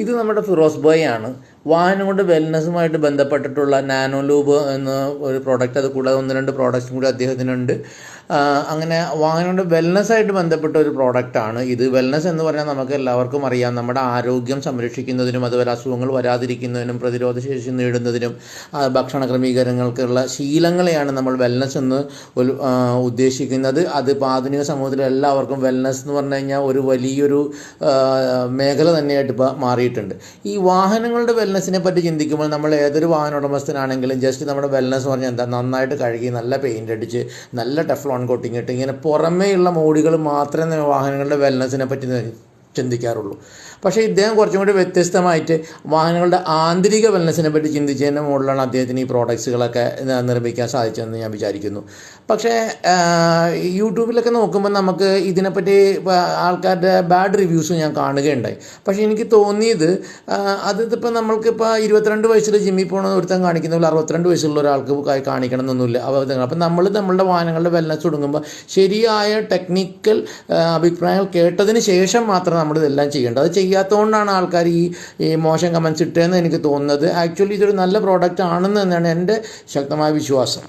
ഇത് നമ്മുടെ ഫിറോസ് ബോയ് ആണ്. വാഹനങ്ങളുടെ വെൽനസ്സുമായിട്ട് ബന്ധപ്പെട്ടിട്ടുള്ള നാനോ ലൂബ് എന്ന ഒരു പ്രോഡക്റ്റ്, അത് കൂടാതെ 1-2 പ്രോഡക്റ്റ്സും കൂടി അദ്ദേഹത്തിനുണ്ട്. അങ്ങനെ വാഹനങ്ങളുടെ വെൽനസ്സായിട്ട് ബന്ധപ്പെട്ട ഒരു പ്രോഡക്റ്റാണ് ഇത്. വെൽനസ് എന്ന് പറഞ്ഞാൽ നമുക്ക് എല്ലാവർക്കും അറിയാം, നമ്മുടെ ആരോഗ്യം സംരക്ഷിക്കുന്നതിനും അതുപോലെ അസുഖങ്ങൾ വരാതിരിക്കുന്നതിനും പ്രതിരോധശേഷി നേടുന്നതിനും ഭക്ഷണ ക്രമീകരണങ്ങൾക്കുള്ള ശീലങ്ങളെയാണ് നമ്മൾ വെൽനസ് എന്ന് ഉദ്ദേശിക്കുന്നത്. അത് ഇപ്പോൾ ആധുനിക സമൂഹത്തിൽ എല്ലാവർക്കും വെൽനസ് എന്ന് പറഞ്ഞു കഴിഞ്ഞാൽ ഒരു വലിയൊരു മേഖല തന്നെയായിട്ട് ഇപ്പോൾ മാറിയിട്ടുണ്ട്. ഈ വാഹനങ്ങളുടെ വെൽനസ്സിനെ പറ്റി ചിന്തിക്കുമ്പോൾ നമ്മൾ ഏതൊരു വാഹന ഉടമസ്ഥനാണെങ്കിലും ജസ്റ്റ് നമ്മുടെ വെൽനസ് പറഞ്ഞാൽ എന്താ, നന്നായിട്ട് കഴുകി നല്ല പെയിൻ്റ് അടിച്ച് നല്ല ടെഫ്ലോൺ കോട്ടിങ് ഇട്ട് ഇങ്ങനെ പുറമേയുള്ള മോഡികൾ മാത്രമേ വാഹനങ്ങളുടെ വെൽനസ്സിനെ പറ്റി ചിന്തിക്കാറുള്ളൂ. പക്ഷേ ഇദ്ദേഹം കുറച്ചും കൂടി വ്യത്യസ്തമായിട്ട് വാഹനങ്ങളുടെ ആന്തരിക വെൽനസ്സിനെ പറ്റി ചിന്തിച്ചതിൻ്റെ മുകളിലാണ് അദ്ദേഹത്തിന് ഈ പ്രോഡക്ട്സുകളൊക്കെ നിർമ്മിക്കാൻ സാധിച്ചതെന്ന് ഞാൻ വിചാരിക്കുന്നു. പക്ഷേ യൂട്യൂബിലൊക്കെ നോക്കുമ്പോൾ നമുക്ക് ഇതിനെപ്പറ്റി ആൾക്കാരുടെ ബാഡ് റിവ്യൂസ് ഞാൻ കാണുകയുണ്ടായി. പക്ഷേ എനിക്ക് തോന്നിയത് അതിപ്പോൾ നമ്മൾക്കിപ്പോൾ 22 വയസ്സിൽ ജിമ്മിൽ പോകണമെന്ന് ഒരുത്തം കാണിക്കുന്ന പോലെ 62 വയസ്സുള്ള ഒരാൾക്ക് കാണിക്കണം എന്നൊന്നുമില്ല. അപ്പം നമ്മളുടെ വാഹനങ്ങളുടെ വെൽനസ് തുടങ്ങുമ്പോൾ ശരിയായ ടെക്നിക്കൽ അഭിപ്രായങ്ങൾ കേട്ടതിന് ശേഷം മാത്രം നമ്മളിതെല്ലാം ചെയ്യേണ്ടത്. അത് ചെയ്യാത്തതുകൊണ്ടാണ് ആൾക്കാർ ഈ മോശം കമൻസ് ഇട്ടതെന്ന് എനിക്ക് തോന്നുന്നത്. ആക്ച്വലി ഇതൊരു നല്ല പ്രോഡക്റ്റ് ആണെന്ന് തന്നെയാണ് എൻ്റെ ശക്തമായ വിശ്വാസം.